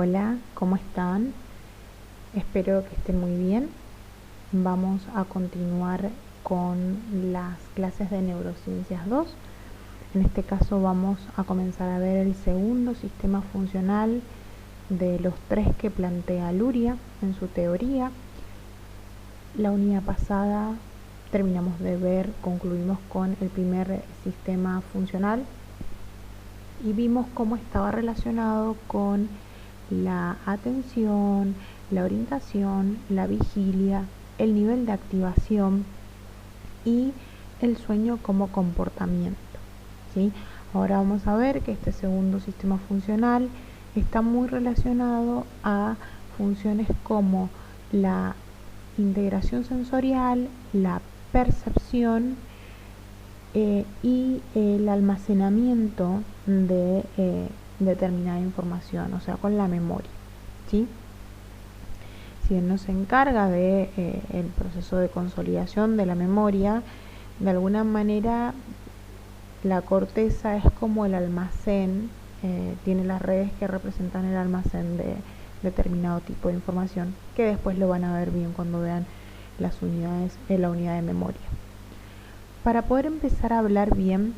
Hola, ¿cómo están? Espero que estén muy bien. Vamos a continuar con las clases de Neurociencias 2. En este caso vamos a comenzar a ver el segundo sistema funcional de los tres que plantea Luria en su teoría. La unidad pasada terminamos de ver, concluimos con el primer sistema funcional y vimos cómo estaba relacionado con la atención, la orientación, la vigilia, el nivel de activación y el sueño como comportamiento, ¿sí? Ahora vamos a ver que este segundo sistema funcional está muy relacionado a funciones como la integración sensorial, la percepción y el almacenamiento de determinada información, o sea, con la memoria, ¿sí? Si bien no se encarga de el proceso de consolidación de la memoria, de alguna manera la corteza es como el almacén, tiene las redes que representan el almacén de determinado tipo de información, que después lo van a ver bien cuando vean las unidades en la unidad de memoria. Para poder empezar a hablar bien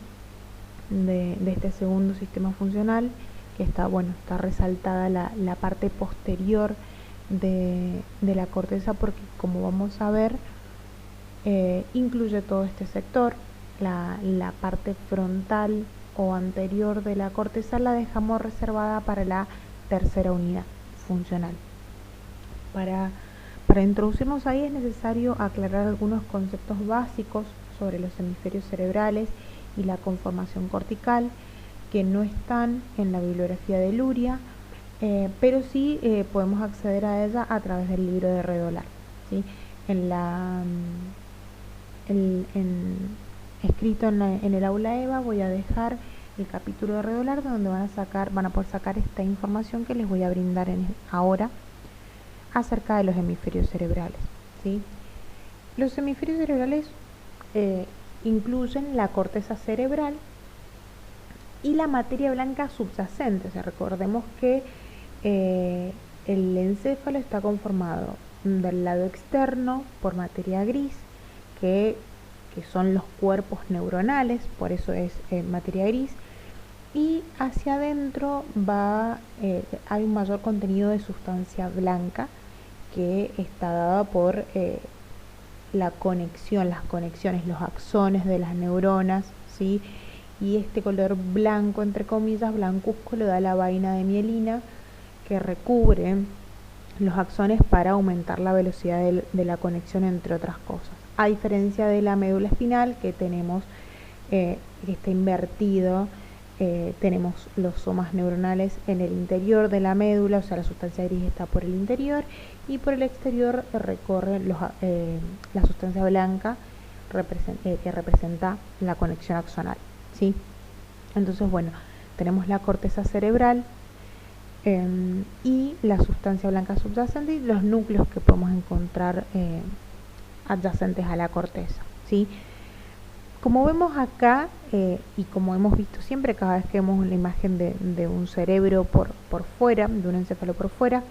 de este segundo sistema funcional, que está resaltada la parte posterior de la corteza, porque como vamos a ver, incluye todo este sector. La parte frontal o anterior de la corteza la dejamos reservada para la tercera unidad funcional. Para introducirnos ahí es necesario aclarar algunos conceptos básicos sobre los hemisferios cerebrales y la conformación cortical, que no están en la bibliografía de Luria, pero sí podemos acceder a ella a través del libro de Redolar, ¿sí? Escrito en el aula EVA voy a dejar el capítulo de Redolar, donde van a poder sacar esta información que les voy a brindar ahora acerca de los hemisferios cerebrales, ¿sí? Los hemisferios cerebrales incluyen la corteza cerebral y la materia blanca subyacente. O sea, recordemos que el encéfalo está conformado del lado externo por materia gris, que son los cuerpos neuronales, por eso es materia gris, y hacia adentro hay un mayor contenido de sustancia blanca, que está dada por las conexiones, los axones de las neuronas, ¿sí? Y este color blanco, entre comillas, blancuzco, lo da la vaina de mielina que recubre los axones para aumentar la velocidad de la conexión, entre otras cosas. A diferencia de la médula espinal, que tenemos que está invertido, tenemos los somas neuronales en el interior de la médula, o sea, la sustancia gris está por el interior, y por el exterior recorre la sustancia blanca que representa la conexión axonal, ¿sí? Entonces, bueno, tenemos la corteza cerebral y la sustancia blanca subyacente y los núcleos que podemos encontrar adyacentes a la corteza, ¿sí? Como vemos acá, y como hemos visto siempre cada vez que vemos la imagen de un cerebro por fuera, de un encéfalo por fuera,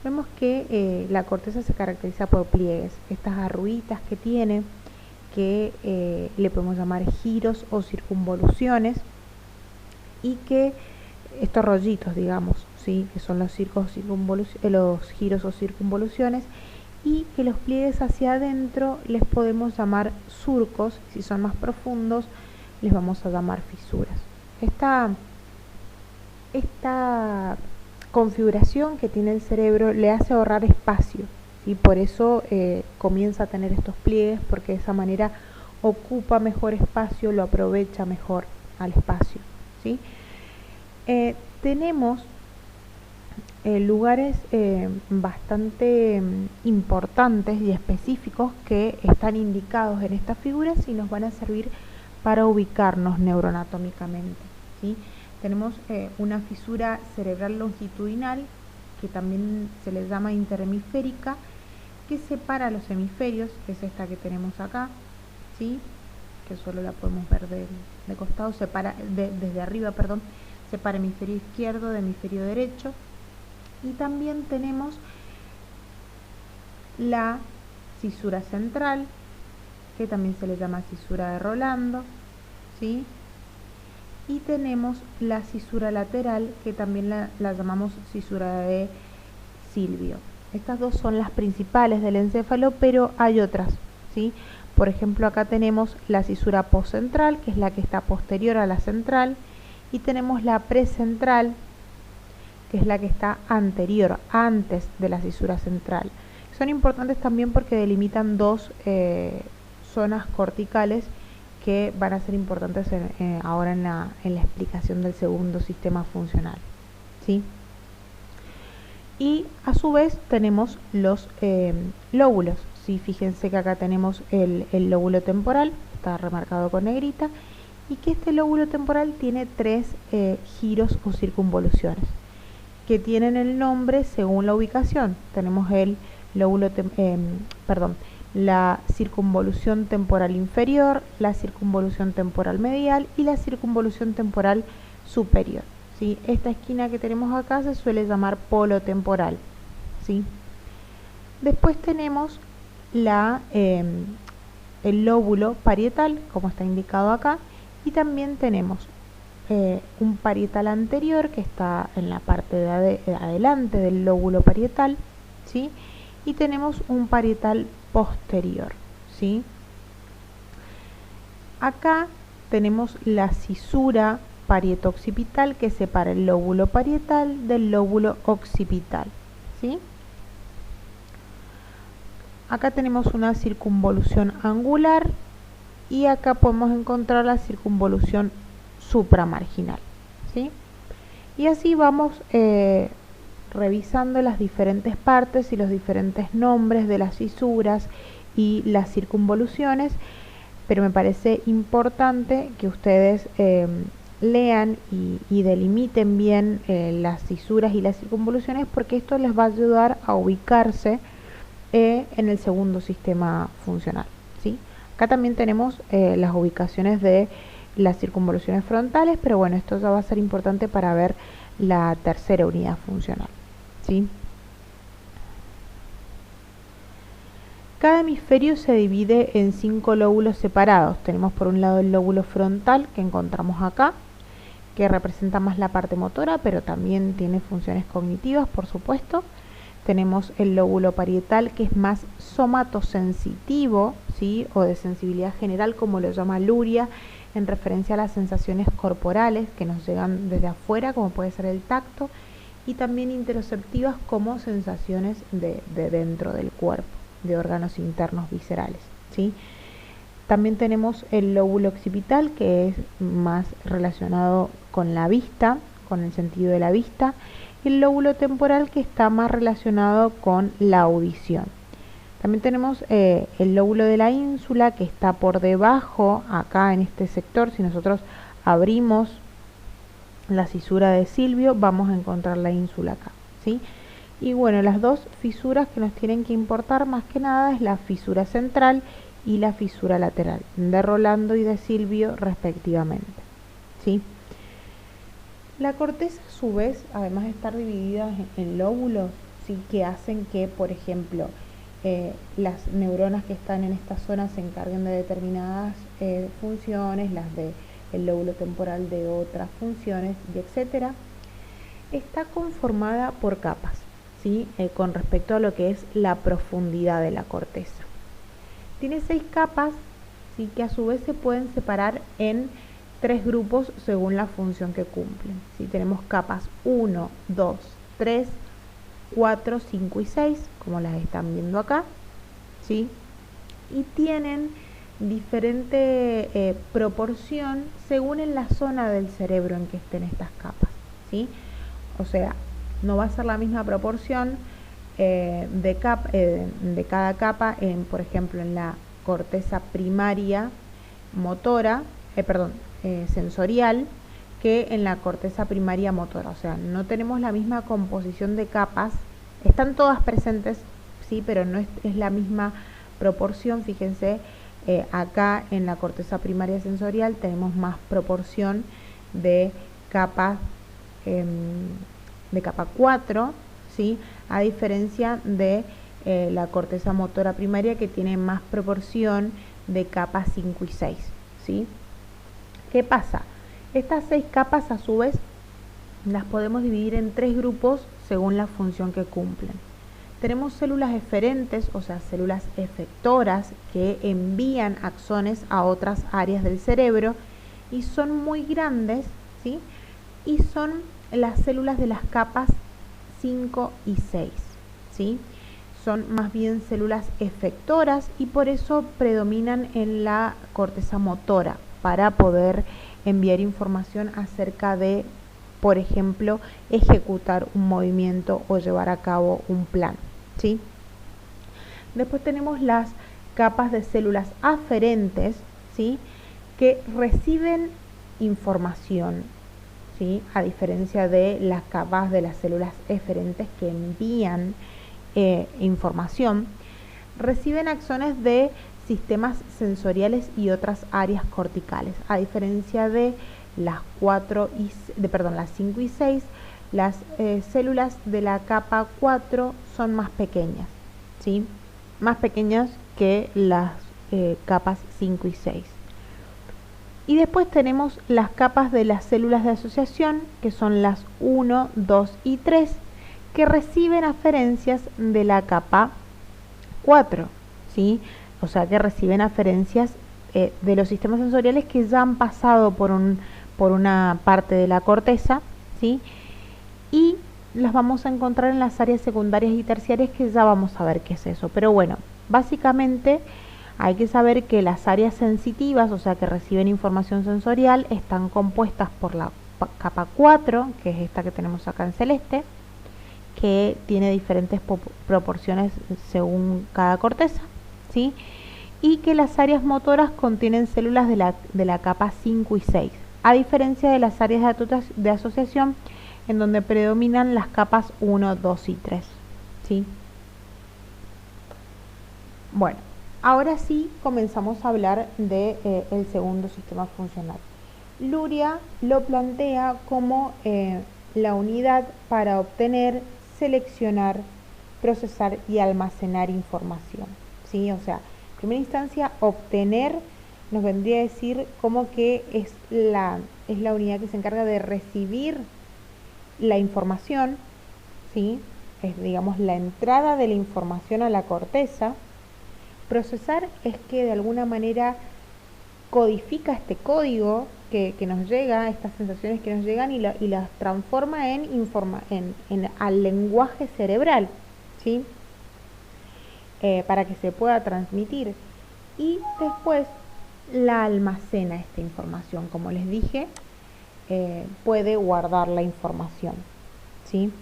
vemos que la corteza se caracteriza por pliegues, estas arruguitas que tiene, que le podemos llamar giros o circunvoluciones, y que estos rollitos, digamos, ¿sí? Que son los giros o circunvoluciones, y que los pliegues hacia adentro les podemos llamar surcos, si son más profundos les vamos a llamar fisuras. Esta configuración que tiene el cerebro le hace ahorrar espacio, ¿sí? Por eso comienza a tener estos pliegues, porque de esa manera ocupa mejor espacio, lo aprovecha mejor al espacio, ¿sí? Tenemos lugares bastante importantes y específicos que están indicados en estas figuras y nos van a servir para ubicarnos neuroanatómicamente, ¿sí? Tenemos una fisura cerebral longitudinal, que también se le llama interhemisférica, que separa los hemisferios, que es esta que tenemos acá, ¿sí? Que solo la podemos ver de costado, desde arriba, perdón, separa hemisferio izquierdo de hemisferio derecho. Y también tenemos la cisura central, que también se le llama cisura de Rolando, ¿sí? Y tenemos la cisura lateral, que también la llamamos cisura de Silvio. Estas dos son las principales del encéfalo, pero hay otras, ¿sí? Por ejemplo, acá tenemos la cisura poscentral, que es la que está posterior a la central, y tenemos la precentral, que es la que está anterior, antes de la cisura central. Son importantes también porque delimitan dos zonas corticales que van a ser importantes ahora en la explicación del segundo sistema funcional, ¿sí? Y a su vez tenemos los lóbulos, ¿sí? Fíjense que acá tenemos el lóbulo temporal, está remarcado con negrita, y que este lóbulo temporal tiene tres giros o circunvoluciones, que tienen el nombre según la ubicación. Tenemos el lóbulo, la circunvolución temporal inferior, la circunvolución temporal medial y la circunvolución temporal superior, ¿sí? Esta esquina que tenemos acá se suele llamar polo temporal, ¿sí? Después tenemos el lóbulo parietal, como está indicado acá, y también tenemos un parietal anterior que está en la parte de adelante del lóbulo parietal, ¿sí? Y tenemos un parietal posterior, ¿sí? Acá tenemos la cisura parieto-occipital que separa el lóbulo parietal del lóbulo occipital, ¿sí? Acá tenemos una circunvolución angular y acá podemos encontrar la circunvolución supramarginal, ¿sí? Y así vamos revisando las diferentes partes y los diferentes nombres de las fisuras y las circunvoluciones, pero me parece importante que ustedes lean y delimiten bien las fisuras y las circunvoluciones, porque esto les va a ayudar a ubicarse en el segundo sistema funcional, ¿sí? Acá también tenemos las ubicaciones de las circunvoluciones frontales, pero bueno, esto ya va a ser importante para ver la tercera unidad funcional, ¿sí? Cada hemisferio se divide en 5 lóbulos separados. Tenemos por un lado el lóbulo frontal, que encontramos acá, que representa más la parte motora, pero también tiene funciones cognitivas, por supuesto. Tenemos el lóbulo parietal, que es más somatosensitivo, ¿sí? O de sensibilidad general, como lo llama Luria, en referencia a las sensaciones corporales que nos llegan desde afuera, como puede ser el tacto, y también interoceptivas como sensaciones de dentro del cuerpo, de órganos internos viscerales, ¿sí? También tenemos el lóbulo occipital, que es más relacionado con la vista, con el sentido de la vista, y el lóbulo temporal, que está más relacionado con la audición. También tenemos el lóbulo de la ínsula, que está por debajo, acá en este sector. Si nosotros abrimos la cisura de Silvio, vamos a encontrar la ínsula acá, ¿sí? Y bueno, las dos fisuras que nos tienen que importar más que nada es la fisura central y la fisura lateral, de Rolando y de Silvio respectivamente, ¿sí? La corteza, a su vez, además de estar dividida en lóbulos, ¿sí? Que hacen que, por ejemplo, las neuronas que están en esta zona se encarguen de determinadas funciones, las del lóbulo temporal de otras funciones, y etcétera, está conformada por capas, ¿sí? Con respecto a lo que es la profundidad de la corteza. Tiene 6 capas, ¿sí? Que a su vez se pueden separar en 3 grupos según la función que cumplen, ¿sí? Tenemos capas 1, 2, 3, 4, 5 y 6, como las están viendo acá, ¿sí? Y tienen diferente proporción según en la zona del cerebro en que estén estas capas, ¿sí? O sea, no va a ser la misma proporción de cada capa, por ejemplo, en la corteza primaria motora, sensorial, que en la corteza primaria motora. O sea, no tenemos la misma composición de capas, están todas presentes, sí, pero no es la misma proporción. Fíjense, acá en la corteza primaria sensorial tenemos más proporción de capa 4, ¿sí? A diferencia de la corteza motora primaria, que tiene más proporción de capas 5 y 6, ¿sí? ¿Qué pasa? Estas 6 capas, a su vez, las podemos dividir en 3 grupos según la función que cumplen. Tenemos células eferentes, o sea, células efectoras que envían axones a otras áreas del cerebro y son muy grandes, ¿sí? Y son las células de las capas 5 y 6, ¿sí? Son más bien células efectoras y por eso predominan en la corteza motora para poder enviar información acerca de, por ejemplo, ejecutar un movimiento o llevar a cabo un plan, ¿sí? Después tenemos las capas de células aferentes, ¿sí? Que reciben información, ¿sí? A diferencia de las capas de las células eferentes que envían información, reciben axones de sistemas sensoriales y otras áreas corticales. A diferencia de las 5 y 6, las células de la capa 4 son más pequeñas, ¿sí? Más pequeñas que las capas 5 y 6. Y después tenemos las capas de las células de asociación, que son las 1, 2 y 3, que reciben aferencias de la capa 4, ¿sí? O sea, que reciben aferencias de los sistemas sensoriales que ya han pasado por una parte de la corteza, ¿sí? Y las vamos a encontrar en las áreas secundarias y terciarias, que ya vamos a ver qué es eso. Pero bueno, básicamente hay que saber que las áreas sensitivas, o sea, que reciben información sensorial, están compuestas por la capa 4, que es esta que tenemos acá en celeste, que tiene diferentes proporciones según cada corteza, ¿sí? Y que las áreas motoras contienen células de la capa 5 y 6, a diferencia de las áreas de asociación, en donde predominan las capas 1, 2 y 3, ¿sí? Bueno, ahora sí comenzamos a hablar de el segundo sistema funcional. Luria lo plantea como la unidad para obtener, seleccionar, procesar y almacenar información, ¿sí? O sea, en primera instancia, obtener nos vendría a decir como que es la unidad que se encarga de recibir la información, ¿sí? Es, digamos, la entrada de la información a la corteza. Procesar es que de alguna manera codifica este código que nos llega, estas sensaciones que nos llegan, y las transforma al lenguaje cerebral, ¿sí? Para que se pueda transmitir. Y después la almacena esta información, como les dije, puede guardar la información, ¿sí?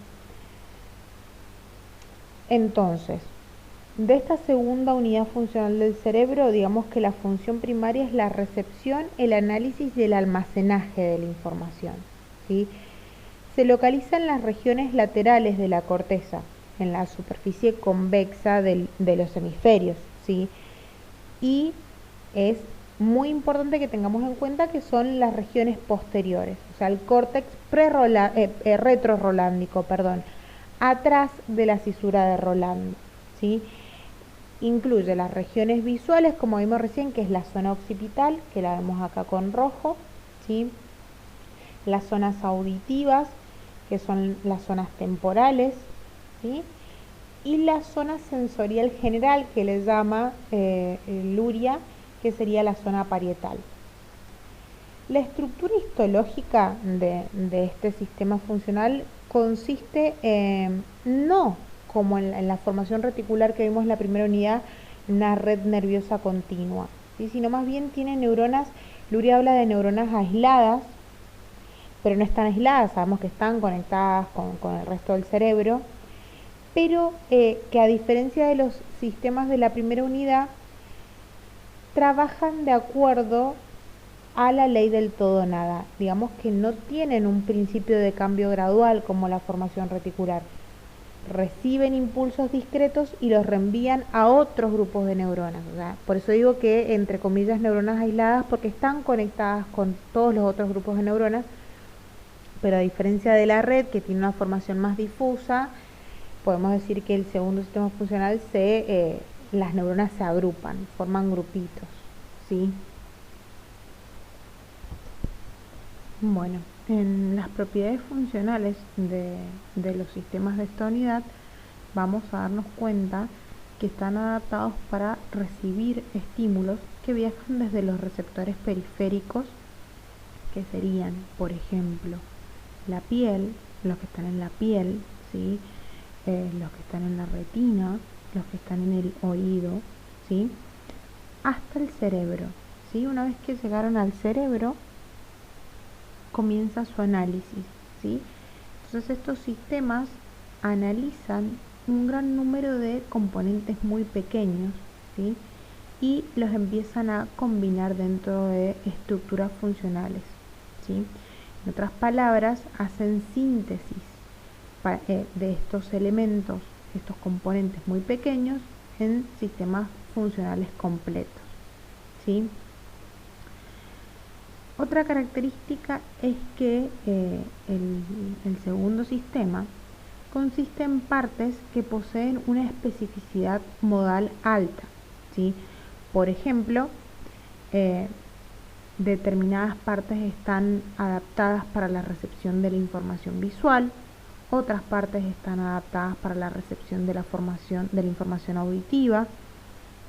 Entonces, de esta segunda unidad funcional del cerebro, digamos que la función primaria es la recepción, el análisis y el almacenaje de la información, ¿sí? Se localiza en las regiones laterales de la corteza, en la superficie convexa de los hemisferios, ¿sí? Y es muy importante que tengamos en cuenta que son las regiones posteriores, o sea, el córtex retrorolándico, atrás de la cisura de Rolando, ¿sí? Incluye las regiones visuales, como vimos recién, que es la zona occipital, que la vemos acá con rojo, ¿sí? Las zonas auditivas, que son las zonas temporales, ¿sí? Y la zona sensorial general, que le llama Luria, que sería la zona parietal. La estructura histológica de este sistema funcional consiste no como en la formación reticular que vimos en la primera unidad, una red nerviosa continua, ¿sí? Sino más bien tiene neuronas. Luria habla de neuronas aisladas, pero no están aisladas, sabemos que están conectadas con el resto del cerebro, pero que a diferencia de los sistemas de la primera unidad, trabajan de acuerdo a la ley del todo nada. Digamos que no tienen un principio de cambio gradual como la formación reticular. Reciben impulsos discretos y los reenvían a otros grupos de neuronas. O sea, por eso digo que, entre comillas, neuronas aisladas, porque están conectadas con todos los otros grupos de neuronas, pero a diferencia de la red, que tiene una formación más difusa, podemos decir que el segundo sistema funcional las neuronas se agrupan, forman grupitos, ¿sí? Bueno, en las propiedades funcionales de los sistemas de esta unidad vamos a darnos cuenta que están adaptados para recibir estímulos que viajan desde los receptores periféricos, que serían, por ejemplo, la piel, los que están en la piel, ¿sí? Los que están en la retina, los que están en el oído, ¿sí? Hasta el cerebro, ¿sí? Una vez que llegaron al cerebro, comienza su análisis, ¿sí? Entonces estos sistemas analizan un gran número de componentes muy pequeños, ¿sí? Y los empiezan a combinar dentro de estructuras funcionales, ¿sí? En otras palabras, hacen síntesis de estos elementos, estos componentes muy pequeños, en sistemas funcionales completos, ¿sí? Otra característica es que el segundo sistema consiste en partes que poseen una especificidad modal alta, ¿sí? Por ejemplo, determinadas partes están adaptadas para la recepción de la información visual, otras partes están adaptadas para la recepción de la información auditiva,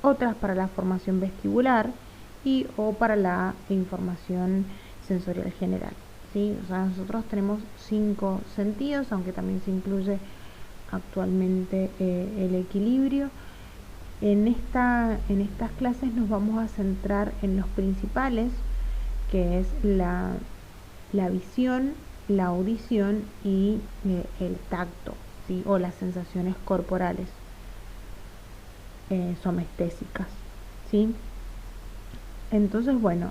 otras para la formación vestibular o para la información sensorial general, ¿sí? O sea, nosotros tenemos 5 sentidos, aunque también se incluye actualmente el equilibrio. En estas clases nos vamos a centrar en los principales, que es la visión, la audición y el tacto, ¿sí? O las sensaciones corporales somestésicas, ¿sí? Entonces, bueno,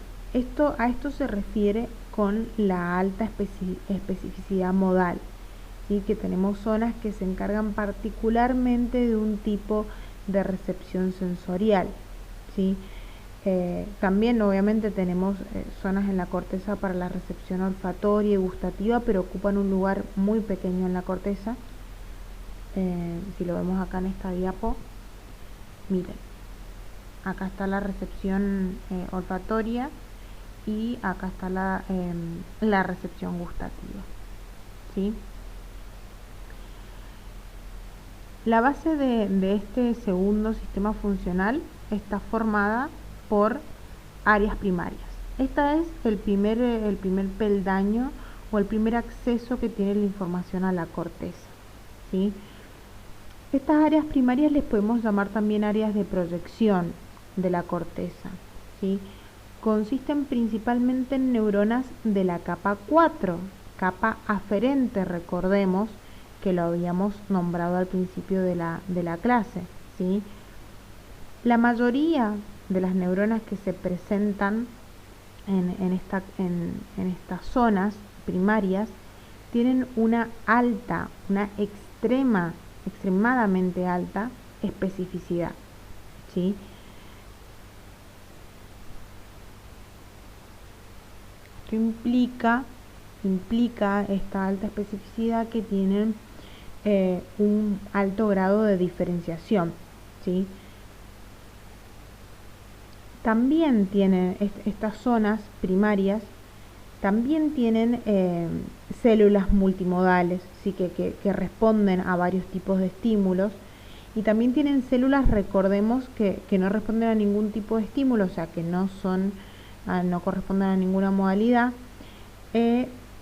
a esto se refiere con la alta especificidad modal, ¿sí? Que tenemos zonas que se encargan particularmente de un tipo de recepción sensorial, ¿sí? También obviamente tenemos zonas en la corteza para la recepción olfatoria y gustativa, pero ocupan un lugar muy pequeño en la corteza. Si lo vemos acá en esta diapo, miren, acá está la recepción olfatoria y acá está la recepción gustativa, ¿sí? La base de este segundo sistema funcional está formada por áreas primarias. Esta es el primer peldaño o el primer acceso que tiene la información a la corteza, ¿sí? Estas áreas primarias les podemos llamar también áreas de proyección de la corteza, ¿sí? Consisten principalmente en neuronas de la capa 4, capa aferente, recordemos que lo habíamos nombrado al principio de la clase, ¿sí? La mayoría de las neuronas que se presentan en estas zonas primarias tienen una extremadamente alta especificidad, ¿sí? Esto implica esta alta especificidad que tienen un alto grado de diferenciación, ¿sí? También tienen estas zonas primarias, también tienen células multimodales, ¿sí? que responden a varios tipos de estímulos, y también tienen células, recordemos, que no responden a ningún tipo de estímulo, o sea, que no corresponden a ninguna modalidad,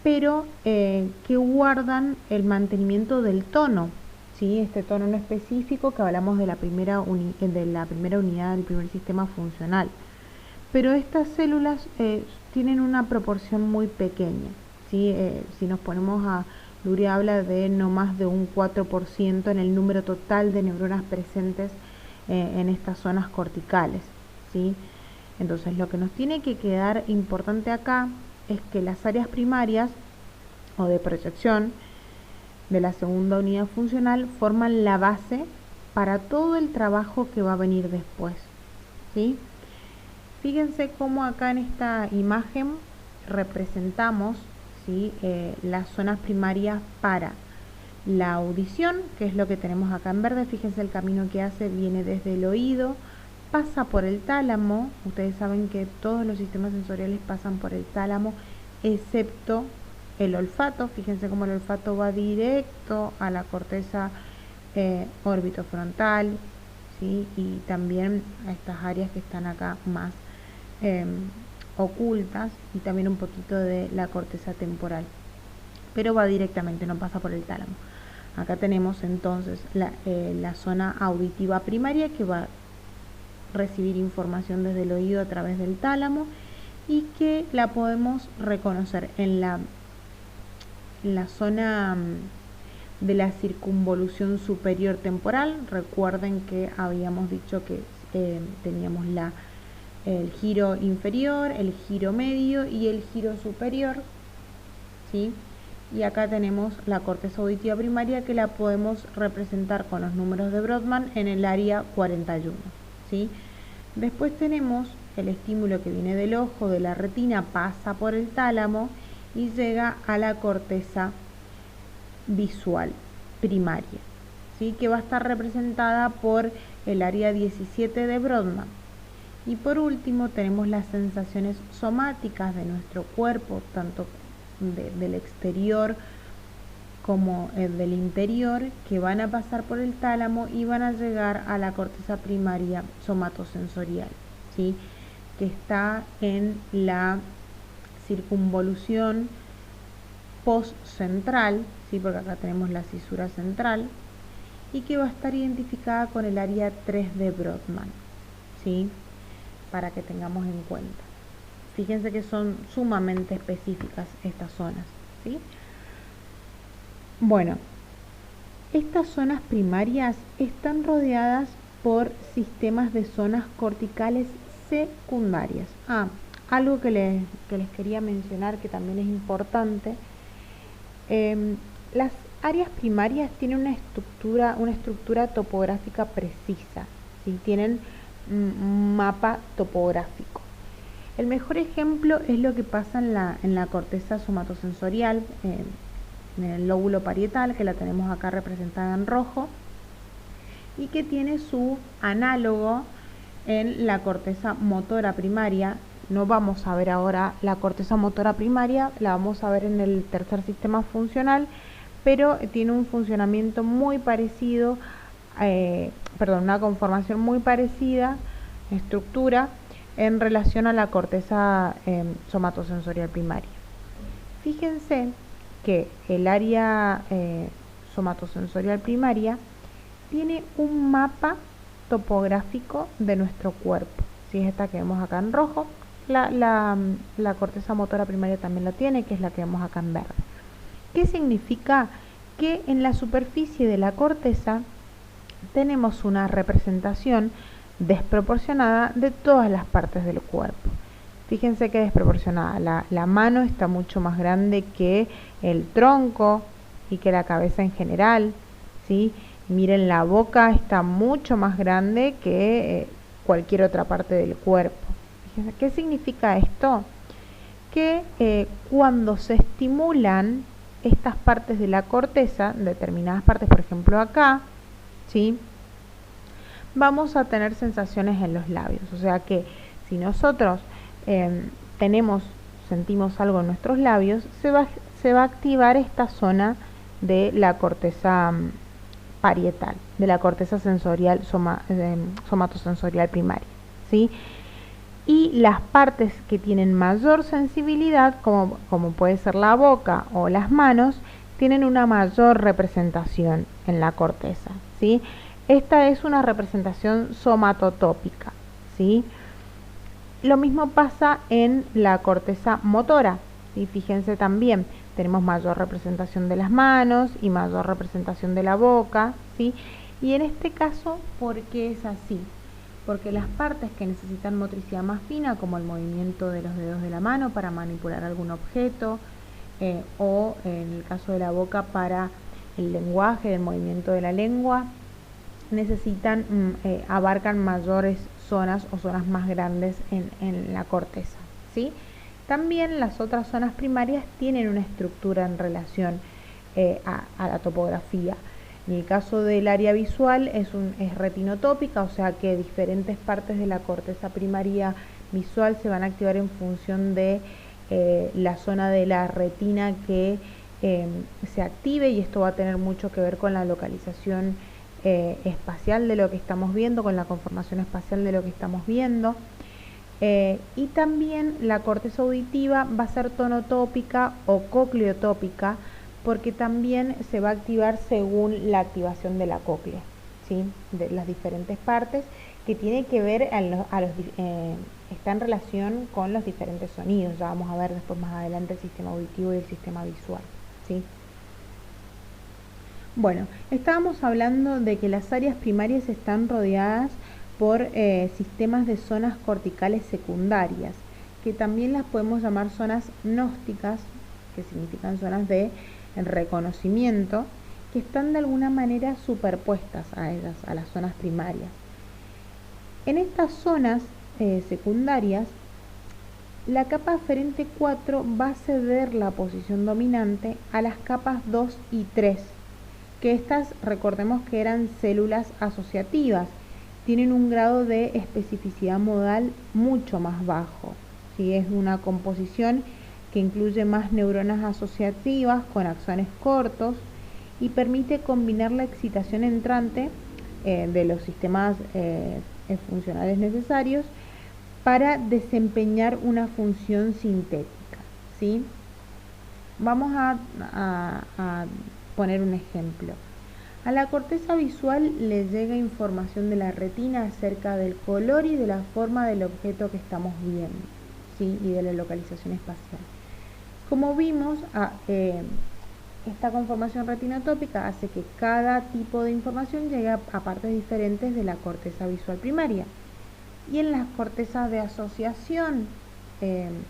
pero que guardan el mantenimiento del tono, ¿sí? Este tono en específico que hablamos de la primera unidad del primer sistema funcional. Pero estas células tienen una proporción muy pequeña, ¿sí? Si nos ponemos Luria habla de no más de un 4% en el número total de neuronas presentes en estas zonas corticales, ¿sí? Entonces, lo que nos tiene que quedar importante acá es que las áreas primarias o de proyección de la segunda unidad funcional forman la base para todo el trabajo que va a venir después, ¿sí? Fíjense cómo acá en esta imagen representamos, ¿sí? Las zonas primarias para la audición, que es lo que tenemos acá en verde. Fíjense el camino que hace, viene desde el oído, pasa por el tálamo. Ustedes saben que todos los sistemas sensoriales pasan por el tálamo, excepto el olfato. Fíjense cómo el olfato va directo a la corteza orbitofrontal, ¿sí? Y también a estas áreas que están acá más ocultas, y también un poquito de la corteza temporal, pero va directamente, no pasa por el tálamo. Acá tenemos entonces la zona auditiva primaria, que va a recibir información desde el oído a través del tálamo, y que la podemos reconocer en la zona de la circunvolución superior temporal. Recuerden que habíamos dicho que teníamos el giro inferior, el giro medio y el giro superior, ¿sí? Y acá tenemos la corteza auditiva primaria, que la podemos representar con los números de Brodmann en el área 41, ¿sí? Después tenemos el estímulo que viene del ojo, de la retina, pasa por el tálamo y llega a la corteza visual primaria, ¿sí? Que va a estar representada por el área 17 de Brodmann. Y por último tenemos las sensaciones somáticas de nuestro cuerpo, tanto del exterior como del interior, que van a pasar por el tálamo y van a llegar a la corteza primaria somatosensorial, ¿sí? Que está en la circunvolución postcentral, ¿sí? Porque acá tenemos la cisura central, y que va a estar identificada con el área 3 de Brodmann, ¿sí? Para que tengamos en cuenta. Fíjense que son sumamente específicas estas zonas, ¿sí? Bueno, estas zonas primarias están rodeadas por sistemas de zonas corticales secundarias. Algo que les quería mencionar, que también es importante. Las áreas primarias tienen una estructura topográfica precisa, ¿sí? Tienen un mapa topográfico. El mejor ejemplo es lo que pasa en la corteza somatosensorial, en el lóbulo parietal, que la tenemos acá representada en rojo, y que tiene su análogo en la corteza motora primaria. No vamos a ver ahora la corteza motora primaria, la vamos a ver en el tercer sistema funcional, pero tiene un funcionamiento muy parecido, una conformación muy parecida, estructura, en relación a la corteza somatosensorial primaria. Fíjense que el área somatosensorial primaria tiene un mapa topográfico de nuestro cuerpo, ¿sí? Es esta que vemos acá en rojo. La corteza motora primaria también lo tiene, que es la que vemos acá en verde. ¿Qué significa? Que en la superficie de la corteza tenemos una representación desproporcionada de todas las partes del cuerpo. Fíjense que desproporcionada. La mano está mucho más grande que el tronco y que la cabeza en general, ¿sí? Miren, la boca está mucho más grande que cualquier otra parte del cuerpo. Fíjense, ¿qué significa esto? Que cuando se estimulan estas partes de la corteza, determinadas partes, por ejemplo acá, ¿sí?, vamos a tener sensaciones en los labios. O sea que si nosotros sentimos algo en nuestros labios, se va a activar esta zona de la corteza parietal, de la corteza sensorial somatosensorial primaria, ¿sí? Y las partes que tienen mayor sensibilidad, como puede ser la boca o las manos, tienen una mayor representación en la corteza, ¿sí? Esta es una representación somatotópica, ¿sí? Lo mismo pasa en la corteza motora, ¿sí? Fíjense también, tenemos mayor representación de las manos y mayor representación de la boca, ¿sí? Y en este caso, ¿por qué es así? Porque las partes que necesitan motricidad más fina, como el movimiento de los dedos de la mano para manipular algún objeto, o en el caso de la boca para el lenguaje, el movimiento de la lengua, abarcan mayores zonas o zonas más grandes en la corteza, ¿sí? También las otras zonas primarias tienen una estructura en relación a la topografía. En el caso del área visual es retinotópica, o sea que diferentes partes de la corteza primaria visual se van a activar en función de la zona de la retina que se active, y esto va a tener mucho que ver con la localización espacial de lo que estamos viendo, con la conformación espacial de lo que estamos viendo. Y también la corteza auditiva va a ser tonotópica o cocleotópica, porque también se va a activar según la activación de la cóclea, ¿sí? De las diferentes partes, que tiene que ver, está en relación con los diferentes sonidos. Ya vamos a ver después más adelante el sistema auditivo y el sistema visual, ¿sí? Bueno, estábamos hablando de que las áreas primarias están rodeadas por sistemas de zonas corticales secundarias, que también las podemos llamar zonas gnósticas, que significan zonas de reconocimiento, que están de alguna manera superpuestas a ellas, a las zonas primarias. En estas zonas secundarias, la capa aferente 4 va a ceder la posición dominante a las capas 2 y 3, que estas, recordemos que eran células asociativas, tienen un grado de especificidad modal mucho más bajo, ¿sí? Es una composición que incluye más neuronas asociativas con axones cortos y permite combinar la excitación entrante de los sistemas funcionales necesarios para desempeñar una función sintética, ¿sí? Vamos a poner un ejemplo. A la corteza visual le llega información de la retina acerca del color y de la forma del objeto que estamos viendo, ¿sí? Y de la localización espacial. Como vimos, esta conformación retinotópica hace que cada tipo de información llegue a partes diferentes de la corteza visual primaria. Y en las cortezas de asociación,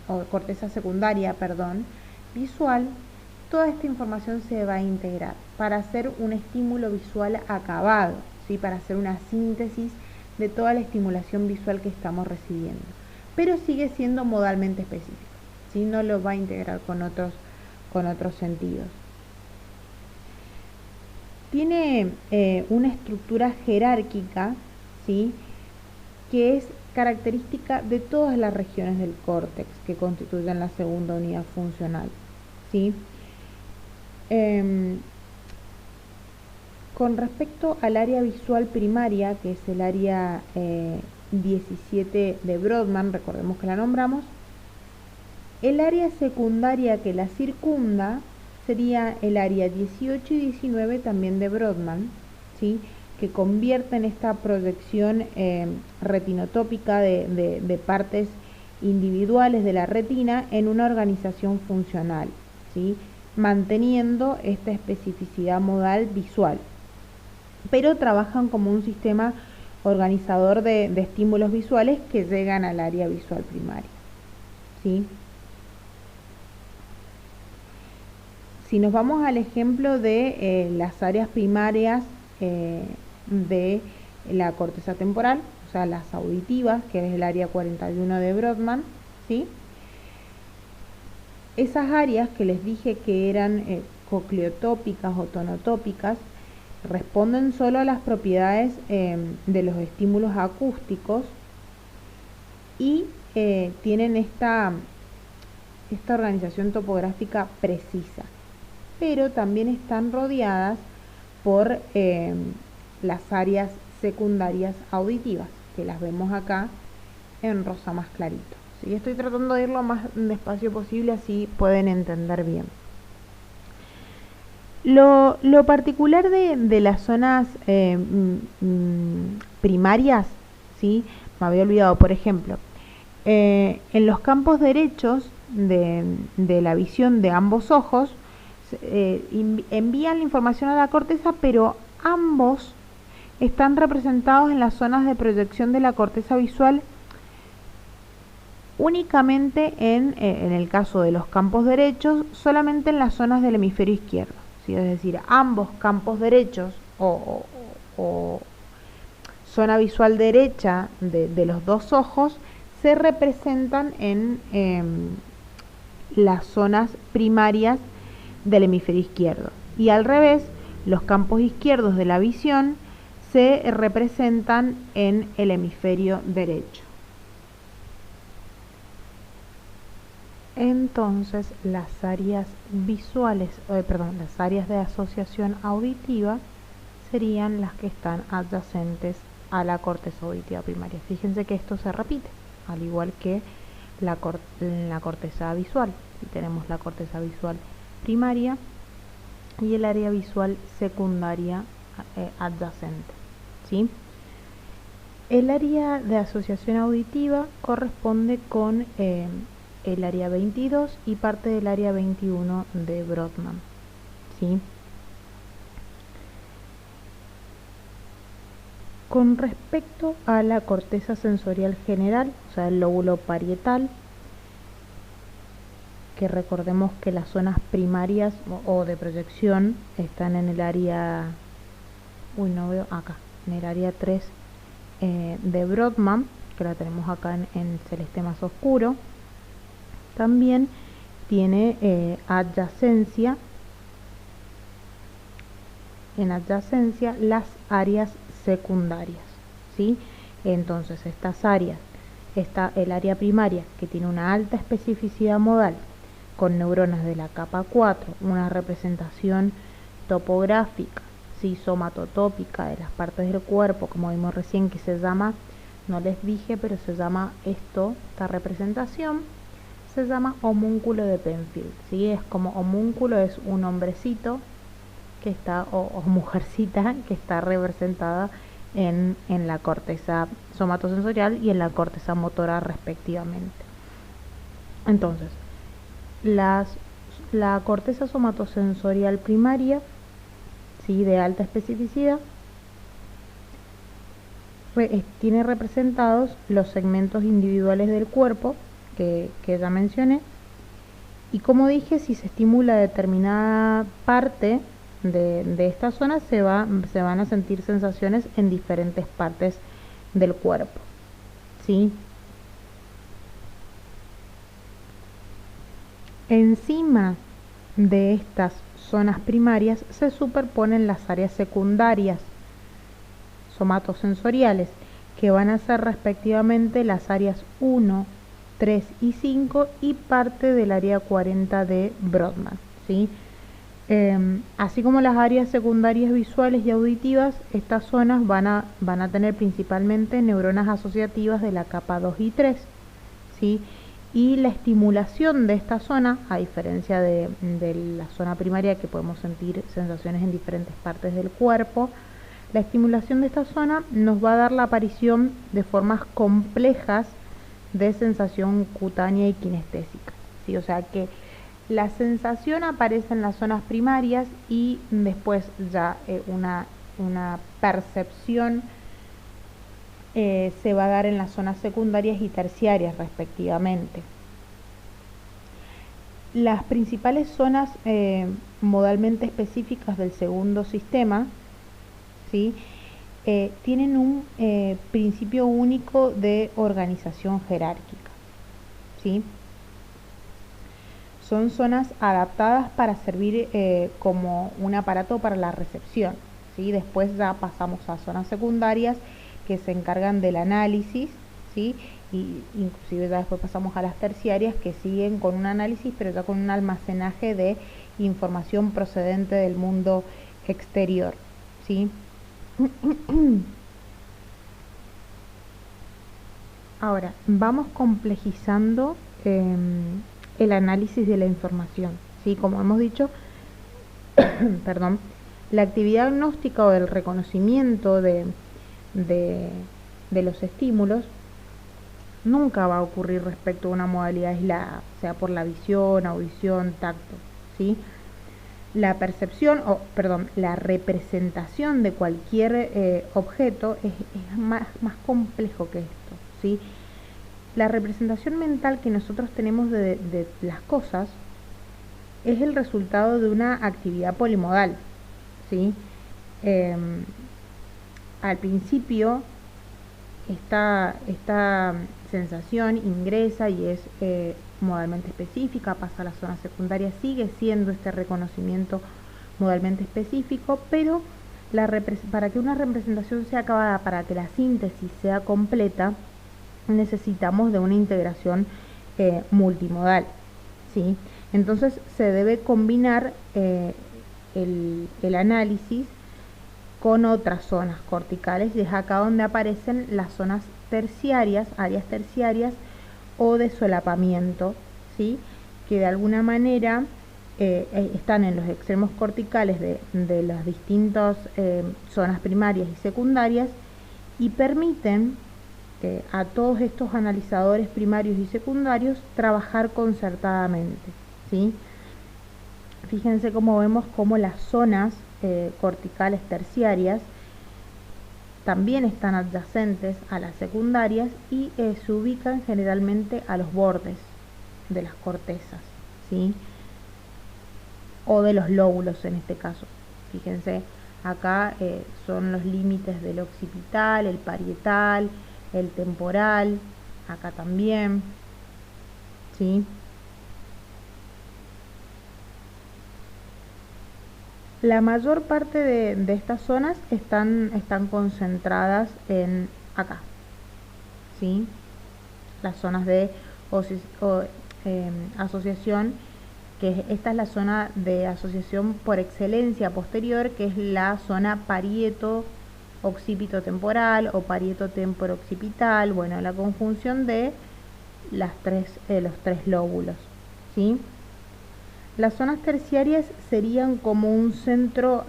o corteza secundaria, perdón, visual, toda esta información se va a integrar para hacer un estímulo visual acabado, ¿sí? Para hacer una síntesis de toda la estimulación visual que estamos recibiendo, pero sigue siendo modalmente específico, ¿sí? No lo va a integrar con otros sentidos. Tiene una estructura jerárquica, ¿sí? Que es característica de todas las regiones del córtex que constituyen la segunda unidad funcional, ¿sí? Con respecto al área visual primaria, que es el área 17 de Brodmann, recordemos que la nombramos, el área secundaria que la circunda sería el área 18 y 19 también de Brodmann, ¿sí? Que convierten esta proyección retinotópica de partes individuales de la retina en una organización funcional, ¿sí? Manteniendo esta especificidad modal visual, pero trabajan como un sistema organizador de estímulos visuales que llegan al área visual primaria, ¿sí? Si nos vamos al ejemplo de las áreas primarias de la corteza temporal, o sea, las auditivas, que es el área 41 de Brodmann, ¿sí? Esas áreas que les dije que eran cocleotópicas o tonotópicas responden solo a las propiedades de los estímulos acústicos y tienen esta organización topográfica precisa, pero también están rodeadas por las áreas secundarias auditivas, que las vemos acá en rosa más clarito. ¿Sí? Estoy tratando de ir lo más despacio posible, así pueden entender bien. Lo particular de las zonas primarias, ¿sí? Me había olvidado, por ejemplo, en los campos derechos de la visión de ambos ojos, envían la información a la corteza, pero ambos están representados en las zonas de proyección de la corteza visual únicamente en el caso de los campos derechos, solamente en las zonas del hemisferio izquierdo, ¿sí? Es decir, ambos campos derechos o zona visual derecha de los dos ojos se representan en las zonas primarias del hemisferio izquierdo, Y al revés, los campos izquierdos de la visión se representan en el hemisferio derecho. Entonces, las áreas visuales, las áreas de asociación auditiva serían las que están adyacentes a la corteza auditiva primaria. Fíjense que esto se repite, al igual que la corteza visual. Si tenemos la corteza visual primaria y el área visual secundaria adyacente, ¿sí? El área de asociación auditiva corresponde con el área 22 y parte del área 21 de Brodmann, ¿sí? Con respecto a la corteza sensorial general, o sea, el lóbulo parietal, que recordemos que las zonas primarias o de proyección están en el área, en el área 3 de Brodmann, que la tenemos acá en celeste más oscuro. También tiene adyacencia, las áreas secundarias, ¿sí? Entonces estas áreas, está el área primaria, que tiene una alta especificidad modal, con neuronas de la capa 4, una representación topográfica, ¿sí? Somatotópica de las partes del cuerpo, como vimos recién, que se llama, no les dije, pero se llama esta representación, se llama homúnculo de Penfield, ¿sí? Es como homúnculo, es un hombrecito que está, o mujercita, que está representada en la corteza somatosensorial y en la corteza motora respectivamente. Entonces, la corteza somatosensorial primaria, ¿sí? De alta especificidad, tiene representados los segmentos individuales del cuerpo que ya mencioné, y como dije, si se estimula determinada parte de esta zona, se van a sentir sensaciones en diferentes partes del cuerpo, ¿sí? Encima de estas zonas primarias se superponen las áreas secundarias somatosensoriales, que van a ser respectivamente las áreas 1, 3 y 5 y parte del área 40 de Brodmann, ¿sí? Así como las áreas secundarias visuales y auditivas, estas zonas van a tener principalmente neuronas asociativas de la capa 2 y 3, ¿sí? Y la estimulación de esta zona, a diferencia de la zona primaria, que podemos sentir sensaciones en diferentes partes del cuerpo, la estimulación de esta zona nos va a dar la aparición de formas complejas de sensación cutánea y kinestésica, ¿sí? O sea que la sensación aparece en las zonas primarias y después ya una percepción se va a dar en las zonas secundarias y terciarias respectivamente. Las principales zonas modalmente específicas del segundo sistema, ¿sí? Tienen un principio único de organización jerárquica, ¿sí? Son zonas adaptadas para servir como un aparato para la recepción, ¿sí? Después ya pasamos a zonas secundarias que se encargan del análisis, ¿sí? Y inclusive ya después pasamos a las terciarias, que siguen con un análisis, pero ya con un almacenaje de información procedente del mundo exterior, ¿sí? Ahora, vamos complejizando el análisis de la información, ¿sí? Como hemos dicho, perdón, la actividad gnóstica o el reconocimiento de los estímulos nunca va a ocurrir respecto a una modalidad aislada, sea por la visión, audición, tacto, ¿sí? La percepción, la representación de cualquier objeto es más complejo que esto, ¿sí? La representación mental que nosotros tenemos de las cosas es el resultado de una actividad polimodal, ¿sí? Al principio esta sensación ingresa y es modalmente específica, pasa a la zona secundaria, sigue siendo este reconocimiento modalmente específico, pero para que una representación sea acabada, para que la síntesis sea completa, necesitamos de una integración multimodal, ¿sí? Entonces se debe combinar el análisis con otras zonas corticales, y es acá donde aparecen las zonas terciarias, áreas terciarias o de solapamiento, ¿sí? Que de alguna manera están en los extremos corticales de las distintas zonas primarias y secundarias, y permiten a todos estos analizadores primarios y secundarios trabajar concertadamente, ¿sí? Fíjense cómo vemos cómo las zonas corticales terciarias también están adyacentes a las secundarias y se ubican generalmente a los bordes de las cortezas, ¿sí? O de los lóbulos en este caso. Fíjense, acá son los límites del occipital, el parietal, el temporal, acá también, ¿sí? La mayor parte de estas zonas están concentradas en acá, ¿sí? Las zonas de asociación, que esta es la zona de asociación por excelencia posterior, que es la zona parieto occipito temporal o parieto temporo occipital, bueno, la conjunción de los tres lóbulos, ¿sí? Las zonas terciarias serían como un centro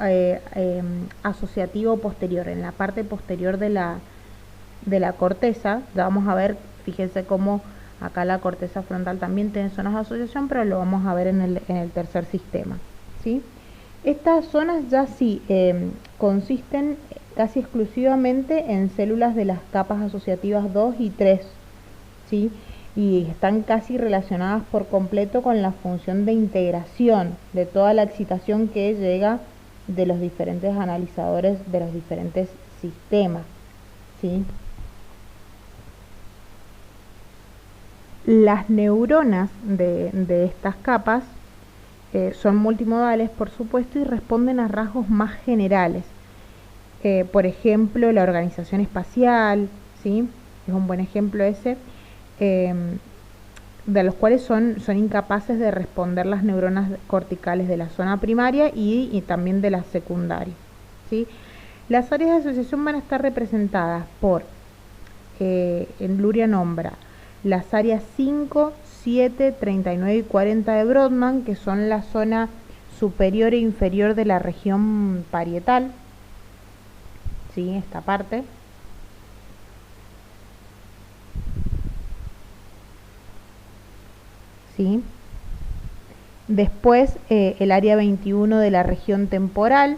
asociativo posterior, en la parte posterior de la corteza. Ya vamos a ver, fíjense cómo acá la corteza frontal también tiene zonas de asociación, pero lo vamos a ver en el tercer sistema, ¿sí? Estas zonas ya sí consisten casi exclusivamente en células de las capas asociativas 2 y 3, ¿sí? Y están casi relacionadas por completo con la función de integración de toda la excitación que llega de los diferentes analizadores de los diferentes sistemas, ¿sí? Las neuronas de estas capas son multimodales, por supuesto, y responden a rasgos más generales. Por ejemplo, la organización espacial, ¿sí? Es un buen ejemplo ese. De los cuales son incapaces de responder las neuronas corticales de la zona primaria y también de la secundaria, ¿sí? Las áreas de asociación van a estar representadas por, en Luria nombra, las áreas 5, 7, 39 y 40 de Brodmann, que son la zona superior e inferior de la región parietal, ¿sí? Esta parte. ¿Sí? Después el área 21 de la región temporal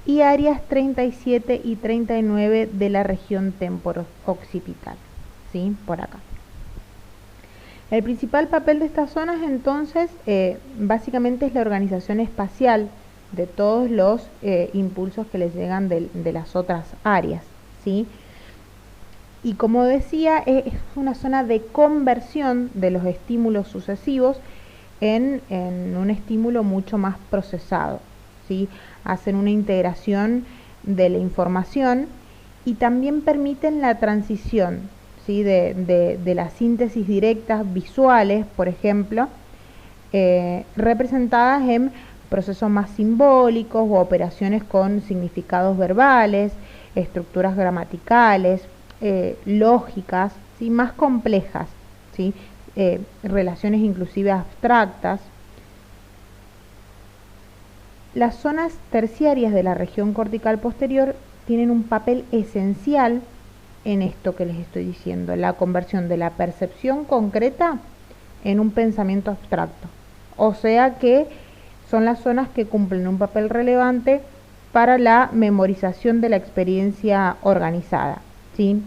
y áreas 37 y 39 de la región temporo-occipital, ¿sí? Por acá. El principal papel de estas zonas entonces básicamente es la organización espacial de todos los impulsos que les llegan de las otras áreas, ¿sí? Y como decía, es una zona de conversión de los estímulos sucesivos en un estímulo mucho más procesado, ¿sí? Hacen una integración de la información y también permiten la transición, ¿sí? de las síntesis directas visuales, por ejemplo, representadas en procesos más simbólicos o operaciones con significados verbales, estructuras gramaticales, lógicas, ¿sí? Más complejas, ¿sí? Relaciones inclusive abstractas. Las zonas terciarias de la región cortical posterior tienen un papel esencial en esto que les estoy diciendo, la conversión de la percepción concreta en un pensamiento abstracto. O sea que son las zonas que cumplen un papel relevante para la memorización de la experiencia organizada, ¿sí?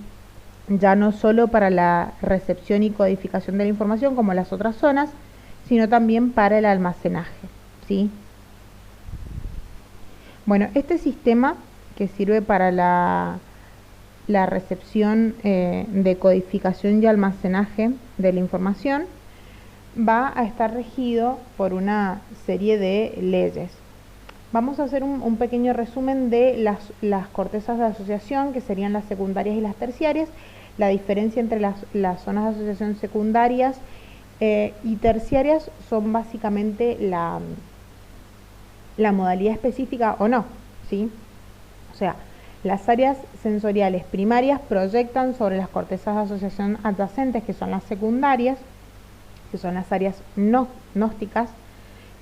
Ya no solo para la recepción y codificación de la información como las otras zonas, sino también para el almacenaje, ¿sí? Bueno, este sistema que sirve para la recepción de codificación y almacenaje de la información va a estar regido por una serie de leyes. Vamos a hacer un pequeño resumen de las cortezas de asociación, que serían las secundarias y las terciarias, la diferencia entre las zonas de asociación secundarias y terciarias son básicamente la modalidad específica o no, ¿sí? O sea, las áreas sensoriales primarias proyectan sobre las cortezas de asociación adyacentes, que son las secundarias, que son las áreas gnósticas,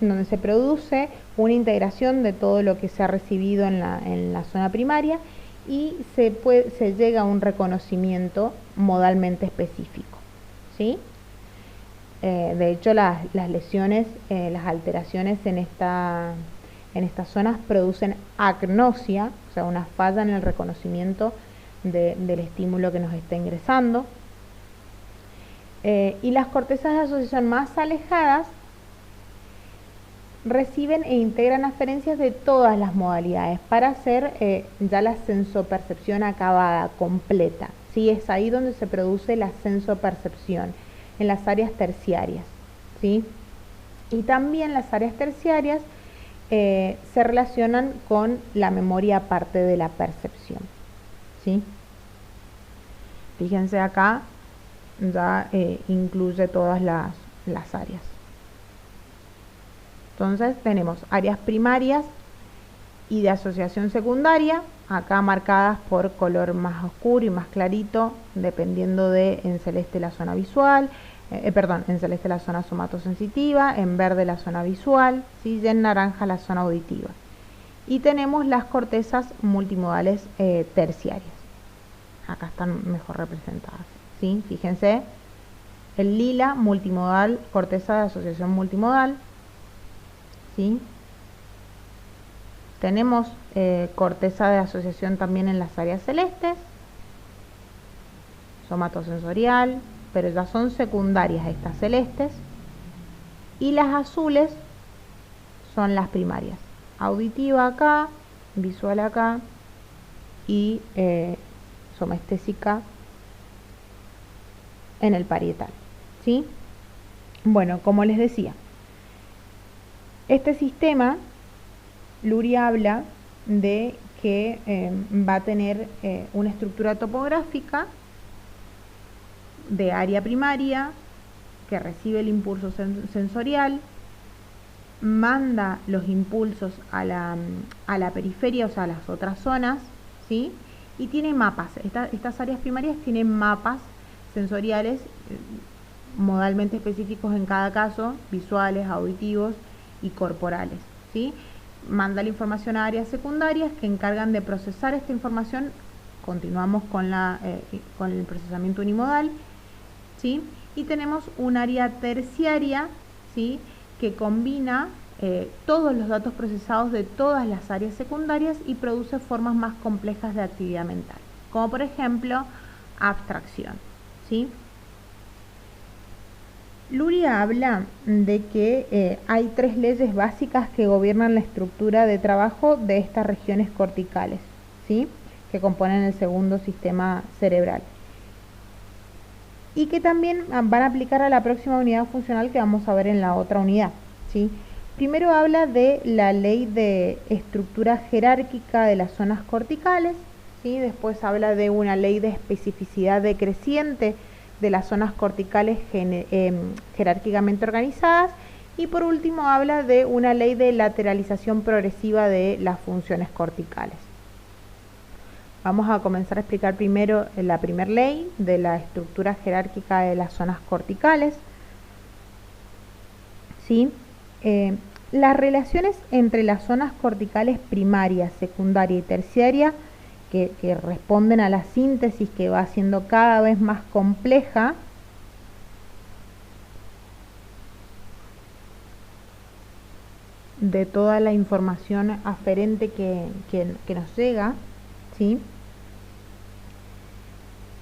en donde se produce una integración de todo lo que se ha recibido en la zona primaria y se llega a un reconocimiento modalmente específico, ¿sí? De hecho, las lesiones, las alteraciones en estas zonas producen agnosia, o sea, una falla en el reconocimiento del estímulo que nos está ingresando. Y las cortezas de asociación más alejadas reciben e integran aferencias de todas las modalidades para hacer ya la sensopercepción acabada, completa, ¿sí? Es ahí donde se produce la sensopercepción, en las áreas terciarias, ¿sí? Y también las áreas terciarias se relacionan con la memoria aparte de la percepción, ¿sí? Fíjense acá, ya incluye todas las áreas. Entonces tenemos áreas primarias y de asociación secundaria, acá marcadas por color más oscuro y más clarito, dependiendo de en celeste la zona visual, en celeste la zona somatosensitiva, en verde la zona visual, ¿sí? Y en naranja la zona auditiva. Y tenemos las cortezas multimodales terciarias. Acá están mejor representadas, ¿sí? Fíjense, el lila multimodal, corteza de asociación multimodal, ¿sí? Tenemos corteza de asociación también en las áreas celestes, somatosensorial, pero ya son secundarias estas celestes, y las azules son las primarias, auditiva acá, visual acá y somestésica en el parietal, ¿sí? Bueno, como les decía, este sistema, Luria habla de que va a tener una estructura topográfica de área primaria que recibe el impulso sensorial, manda los impulsos a la periferia, o sea, a las otras zonas, ¿sí? Y tiene mapas. Estas áreas primarias tienen mapas sensoriales modalmente específicos en cada caso, visuales, auditivos y corporales, ¿sí? Manda la información a áreas secundarias que encargan de procesar esta información. Continuamos con el procesamiento unimodal, ¿sí? Y tenemos un área terciaria, ¿sí? Que combina todos los datos procesados de todas las áreas secundarias y produce formas más complejas de actividad mental, como por ejemplo abstracción, ¿sí? Luria habla de que hay 3 leyes básicas que gobiernan la estructura de trabajo de estas regiones corticales, ¿sí? Que componen el segundo sistema cerebral, y que también van a aplicar a la próxima unidad funcional que vamos a ver en la otra unidad, ¿sí? Primero habla de la ley de estructura jerárquica de las zonas corticales, ¿sí? Después habla de una ley de especificidad decreciente de las zonas corticales jerárquicamente organizadas, y por último habla de una ley de lateralización progresiva de las funciones corticales. Vamos a comenzar a explicar primero la primera ley de la estructura jerárquica de las zonas corticales, ¿sí? Las relaciones entre las zonas corticales primaria, secundaria y terciaria, que responden a la síntesis que va siendo cada vez más compleja, de toda la información aferente que nos llega, ¿sí?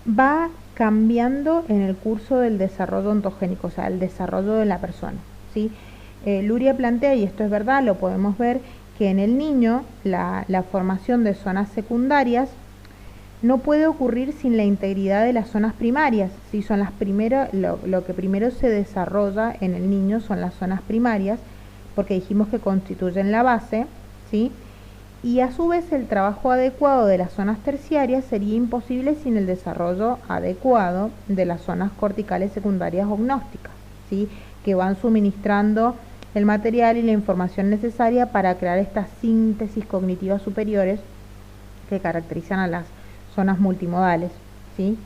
Va cambiando en el curso del desarrollo ontogénico, o sea, el desarrollo de la persona, ¿sí? Luria plantea, y esto es verdad, lo podemos ver, que en el niño la formación de zonas secundarias no puede ocurrir sin la integridad de las zonas primarias. ¿Sí? Son las lo que primero se desarrolla en el niño son las zonas primarias, porque dijimos que constituyen la base, ¿sí? Y a su vez el trabajo adecuado de las zonas terciarias sería imposible sin el desarrollo adecuado de las zonas corticales secundarias o gnósticas, ¿sí? Que van suministrando el material y la información necesaria para crear estas síntesis cognitivas superiores que caracterizan a las zonas multimodales, ¿sí?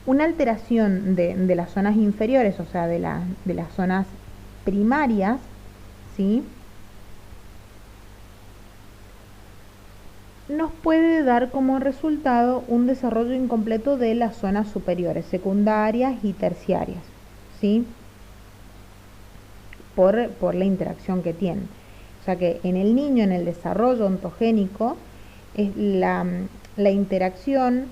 Una alteración de las zonas inferiores, o sea, de las zonas primarias, ¿sí? Nos puede dar como resultado un desarrollo incompleto de las zonas superiores, secundarias y terciarias, ¿sí? Por la interacción que tienen. O sea que en el niño, en el desarrollo ontogénico, la interacción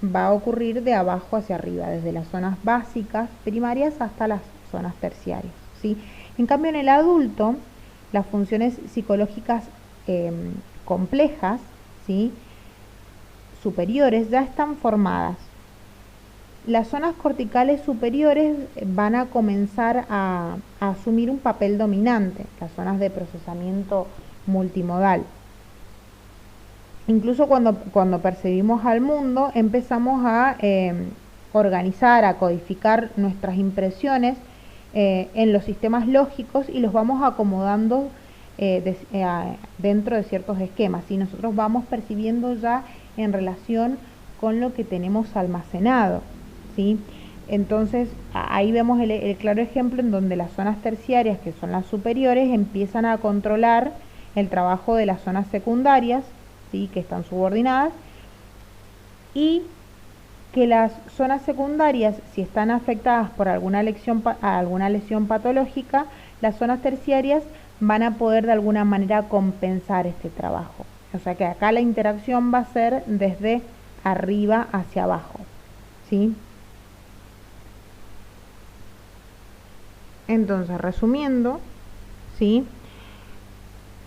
va a ocurrir de abajo hacia arriba, desde las zonas básicas, primarias, hasta las zonas terciarias, ¿sí? En cambio, en el adulto, las funciones psicológicas complejas, ¿sí? superiores, ya están formadas. Las zonas corticales superiores van a comenzar a asumir un papel dominante, las zonas de procesamiento multimodal. Incluso cuando percibimos al mundo, empezamos a organizar, a codificar nuestras impresiones en los sistemas lógicos y los vamos acomodando dentro de ciertos esquemas, y nosotros vamos percibiendo ya en relación con lo que tenemos almacenado, ¿sí? Entonces ahí vemos el claro ejemplo en donde las zonas terciarias, que son las superiores, empiezan a controlar el trabajo de las zonas secundarias, ¿sí? que están subordinadas, y que las zonas secundarias, si están afectadas por alguna lesión patológica, las zonas terciarias van a poder de alguna manera compensar este trabajo. O sea que acá la interacción va a ser desde arriba hacia abajo, ¿sí? Entonces, resumiendo, ¿sí?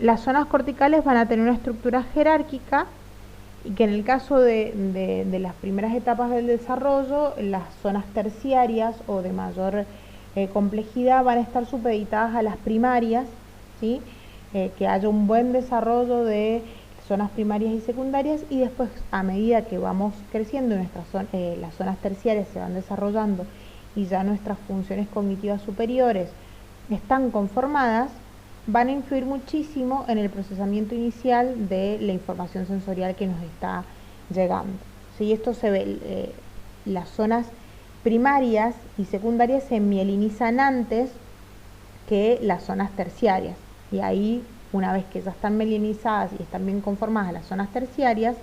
Las zonas corticales van a tener una estructura jerárquica, y que en el caso de las primeras etapas del desarrollo, las zonas terciarias o de mayor complejidad van a estar supeditadas a las primarias, ¿sí? Que haya un buen desarrollo de zonas primarias y secundarias, y después, a medida que vamos creciendo y las zonas terciarias se van desarrollando y ya nuestras funciones cognitivas superiores están conformadas, van a influir muchísimo en el procesamiento inicial de la información sensorial que nos está llegando. ¿Sí? Esto se ve, las zonas primarias y secundarias se mielinizan antes que las zonas terciarias, y ahí, una vez que ya están mielinizadas y están bien conformadas las zonas terciarias,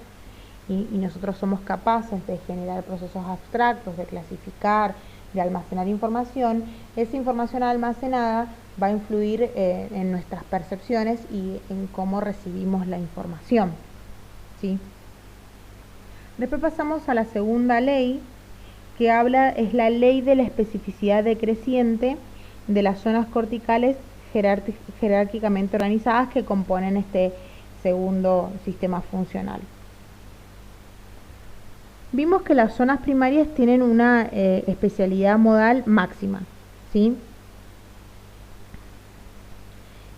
y nosotros somos capaces de generar procesos abstractos, de clasificar, de almacenar información, esa información almacenada va a influir en nuestras percepciones y en cómo recibimos la información, ¿sí? Después pasamos a la segunda ley, que es la ley de la especificidad decreciente de las zonas corticales jerárquicamente organizadas que componen este segundo sistema funcional. Vimos que las zonas primarias tienen una especialidad modal máxima, ¿sí?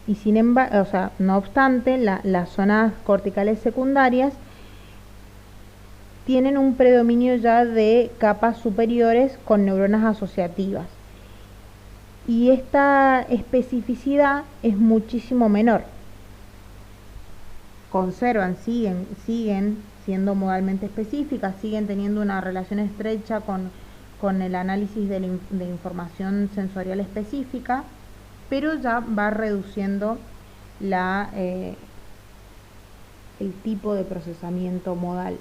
Y sin embargo, no obstante, las zonas corticales secundarias tienen un predominio ya de capas superiores con neuronas asociativas. Y esta especificidad es muchísimo menor. Siguen siendo modalmente específicas, siguen teniendo una relación estrecha con el análisis de información sensorial específica, pero ya va reduciendo el tipo de procesamiento modal.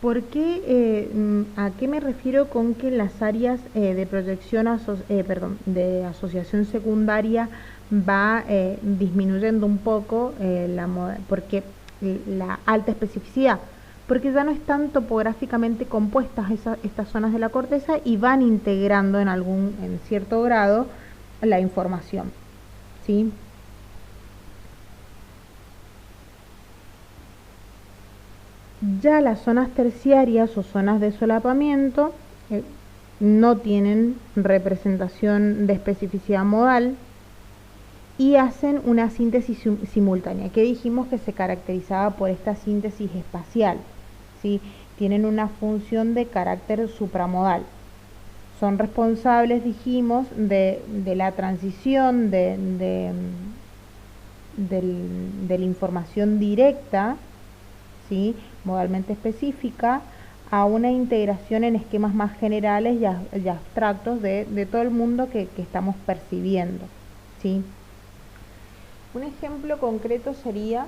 ¿Por qué? ¿A qué me refiero con que las áreas de proyección de asociación secundaria va disminuyendo un poco porque la alta especificidad? Porque ya no están topográficamente compuestas estas zonas de la corteza y van integrando en cierto grado la información, ¿sí? Ya las zonas terciarias o zonas de solapamiento no tienen representación de especificidad modal y hacen una síntesis simultánea, que dijimos que se caracterizaba por esta síntesis espacial, ¿sí? Tienen una función de carácter supramodal. Son responsables, dijimos, de la transición de la información directa, ¿sí? Modalmente específica, a una integración en esquemas más generales y abstractos de todo el mundo que estamos percibiendo, ¿sí? Un ejemplo concreto sería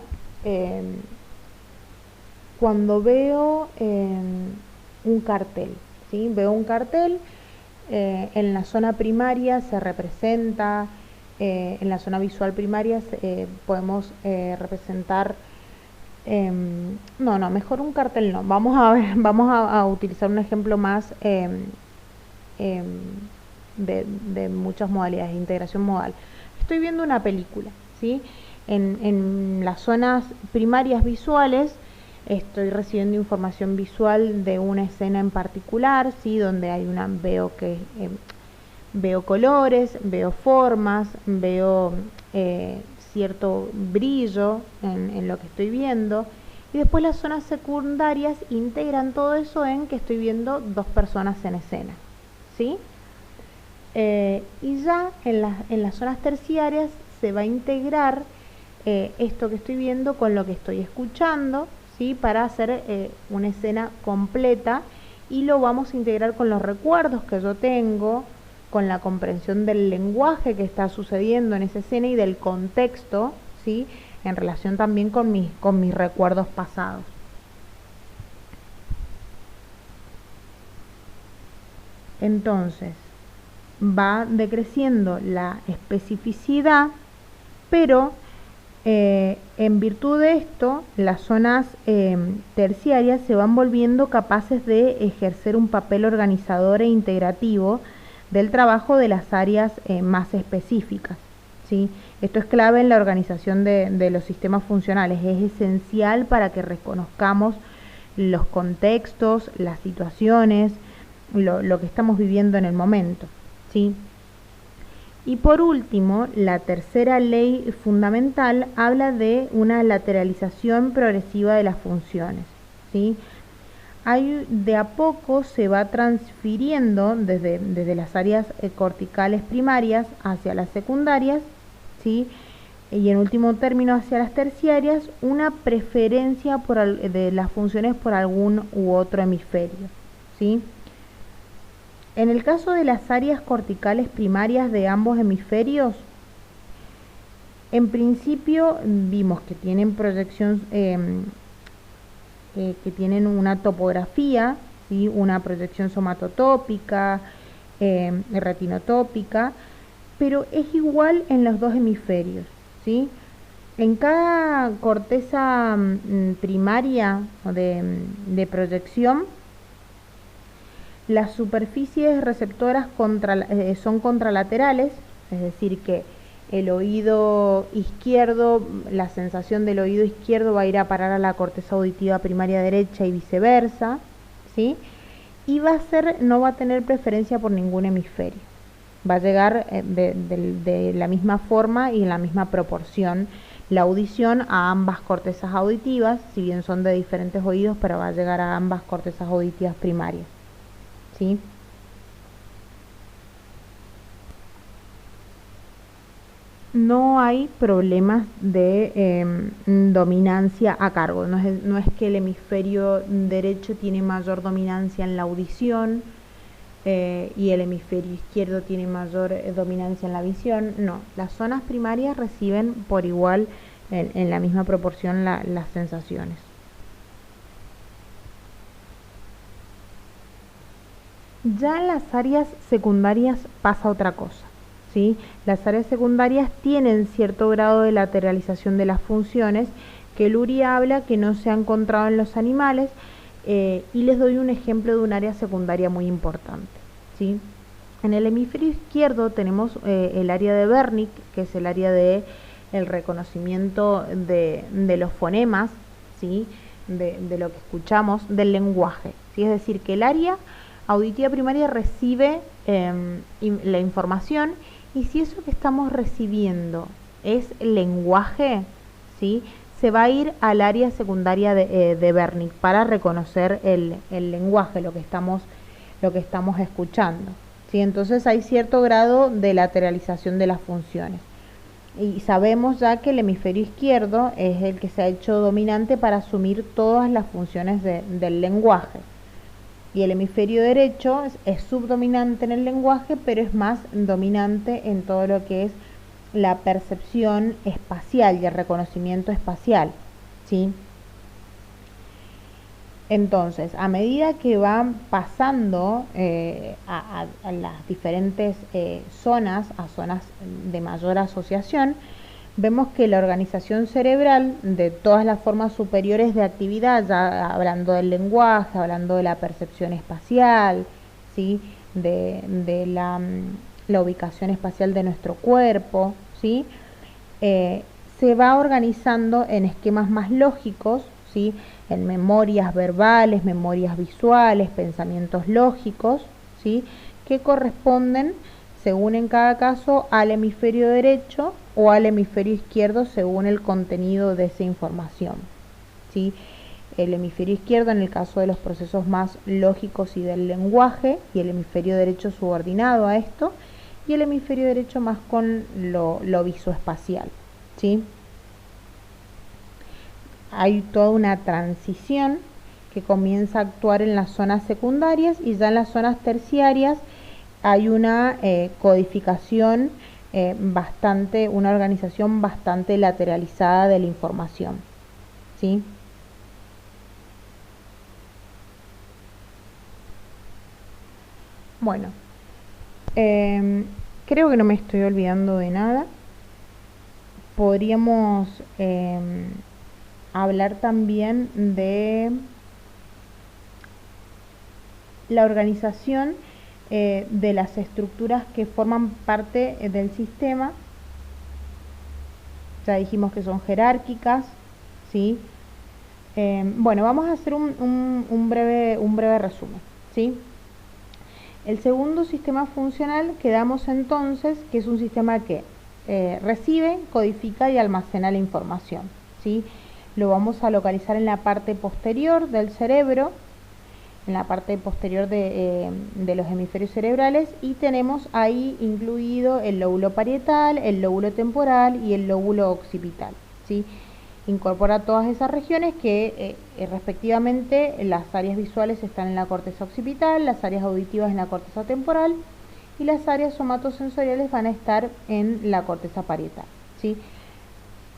cuando veo un cartel, ¿sí? Veo un cartel, en la zona primaria se representa, en la zona visual primaria podemos representar, mejor un cartel no, vamos a utilizar un ejemplo más de muchas modalidades de integración modal. Estoy viendo una película, ¿sí? En las zonas primarias visuales estoy recibiendo información visual de una escena en particular, ¿sí? Donde hay veo colores, veo formas, veo cierto brillo en lo que estoy viendo, y después las zonas secundarias integran todo eso en que estoy viendo dos personas en escena, ¿sí? Y ya en las zonas terciarias se va a integrar esto que estoy viendo con lo que estoy escuchando, ¿sí? Para hacer una escena completa, y lo vamos a integrar con los recuerdos que yo tengo, con la comprensión del lenguaje que está sucediendo en esa escena y del contexto, ¿sí? En relación también con mis recuerdos pasados. Entonces, va decreciendo la especificidad, pero en virtud de esto, las zonas terciarias se van volviendo capaces de ejercer un papel organizador e integrativo del trabajo de las áreas más específicas, ¿sí? Esto es clave en la organización de los sistemas funcionales, es esencial para que reconozcamos los contextos, las situaciones, lo que estamos viviendo en el momento, ¿sí? Y por último, la tercera ley fundamental habla de una lateralización progresiva de las funciones, ¿sí? De a poco se va transfiriendo desde las áreas corticales primarias hacia las secundarias, ¿sí? Y en último término hacia las terciarias, una preferencia de las funciones por algún u otro hemisferio, ¿sí? En el caso de las áreas corticales primarias de ambos hemisferios, en principio vimos que tienen proyección, que tienen una topografía, ¿sí? Una proyección somatotópica, retinotópica, pero es igual en los dos hemisferios, ¿sí? En cada corteza primaria de proyección, las superficies receptoras son contralaterales, es decir, que el oído izquierdo, la sensación del oído izquierdo va a ir a parar a la corteza auditiva primaria derecha y viceversa, ¿sí? Y no va a tener preferencia por ningún hemisferio. Va a llegar de la misma forma y en la misma proporción la audición a ambas cortezas auditivas, si bien son de diferentes oídos, pero va a llegar a ambas cortezas auditivas primarias, ¿sí? No hay problemas de dominancia a cargo. No es que el hemisferio derecho tiene mayor dominancia en la audición y el hemisferio izquierdo tiene mayor dominancia en la visión. No, las zonas primarias reciben por igual en la misma proporción las sensaciones. Ya en las áreas secundarias pasa otra cosa, ¿sí? Las áreas secundarias tienen cierto grado de lateralización de las funciones que Lurie habla que no se ha encontrado en los animales, y les doy un ejemplo de un área secundaria muy importante, ¿sí? En el hemisferio izquierdo tenemos el área de Wernicke, que es el área de el reconocimiento de los fonemas, ¿sí? de lo que escuchamos, del lenguaje, ¿sí? Es decir, que el área auditiva primaria recibe la información, y si eso que estamos recibiendo es lenguaje, ¿sí?, se va a ir al área secundaria de Wernicke para reconocer el lenguaje, lo que estamos escuchando, ¿sí? Entonces hay cierto grado de lateralización de las funciones. Y sabemos ya que el hemisferio izquierdo es el que se ha hecho dominante para asumir todas las funciones del lenguaje. Y el hemisferio derecho es subdominante en el lenguaje, pero es más dominante en todo lo que es la percepción espacial y el reconocimiento espacial, ¿sí? Entonces, a medida que van pasando a las diferentes zonas, a zonas de mayor asociación, vemos que la organización cerebral de todas las formas superiores de actividad, ya hablando del lenguaje, hablando de la percepción espacial, ¿sí?, de la ubicación espacial de nuestro cuerpo, ¿sí?, se va organizando en esquemas más lógicos, ¿sí?, en memorias verbales, memorias visuales, pensamientos lógicos, ¿sí?, que corresponden, según en cada caso, al hemisferio derecho o al hemisferio izquierdo según el contenido de esa información, ¿sí? El hemisferio izquierdo en el caso de los procesos más lógicos y del lenguaje, y el hemisferio derecho subordinado a esto, y el hemisferio derecho más con lo visoespacial, ¿sí? Hay toda una transición que comienza a actuar en las zonas secundarias, y ya en las zonas terciarias hay una codificación una organización bastante lateralizada de la información, ¿sí? Bueno, creo que no me estoy olvidando de nada. Podríamos hablar también de la organización de las estructuras que forman parte del sistema. Ya dijimos que son jerárquicas, ¿sí? Bueno, vamos a hacer un breve resumen, ¿sí? El segundo sistema funcional quedamos entonces que es un sistema que recibe, codifica y almacena la información, ¿sí? Lo vamos a localizar en la parte posterior del cerebro, en la parte posterior de los hemisferios cerebrales, y tenemos ahí incluido el lóbulo parietal, el lóbulo temporal y el lóbulo occipital, ¿sí? Incorpora todas esas regiones que respectivamente las áreas visuales están en la corteza occipital, las áreas auditivas en la corteza temporal, y las áreas somatosensoriales van a estar en la corteza parietal, ¿sí?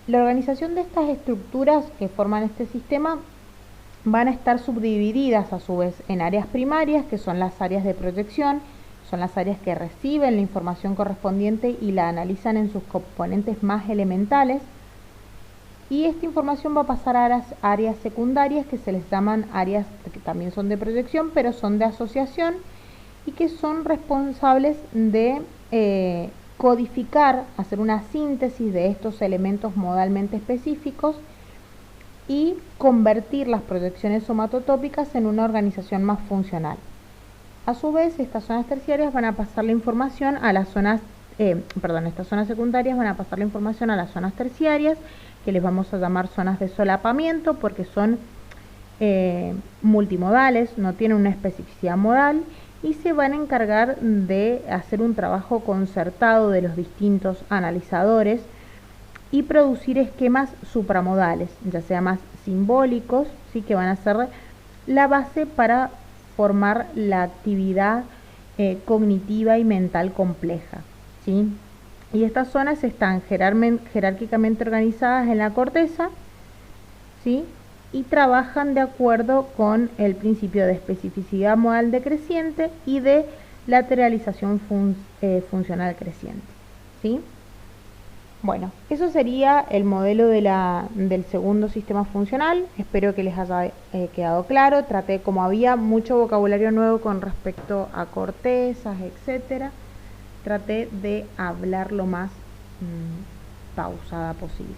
La organización de estas estructuras que forman este sistema van a estar subdivididas a su vez en áreas primarias, que son las áreas de proyección, son las áreas que reciben la información correspondiente y la analizan en sus componentes más elementales, y esta información va a pasar a las áreas secundarias, que se les llaman áreas que también son de proyección, pero son de asociación, y que son responsables de codificar, hacer una síntesis de estos elementos modalmente específicos y convertir las proyecciones somatotópicas en una organización más funcional. A su vez, estas zonas terciarias van a pasar la información a las zonas, estas zonas secundarias van a pasar la información a las zonas terciarias, que les vamos a llamar zonas de solapamiento porque son multimodales, no tienen una especificidad modal, y se van a encargar de hacer un trabajo concertado de los distintos analizadores y producir esquemas supramodales, ya sea más simbólicos, ¿sí?, que van a ser la base para formar la actividad cognitiva y mental compleja, ¿sí? Y estas zonas están jerárquicamente organizadas en la corteza, ¿sí?, y trabajan de acuerdo con el principio de especificidad modal decreciente y de lateralización funcional creciente, ¿sí? Bueno, eso sería el modelo del segundo sistema funcional. Espero que les haya quedado claro. Traté, como había mucho vocabulario nuevo con respecto a cortezas, etcétera, traté de hablar lo más pausada posible.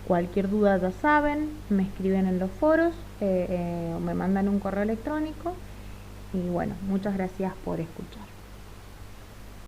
Cualquier duda ya saben, me escriben en los foros o me mandan un correo electrónico. Y bueno, muchas gracias por escuchar.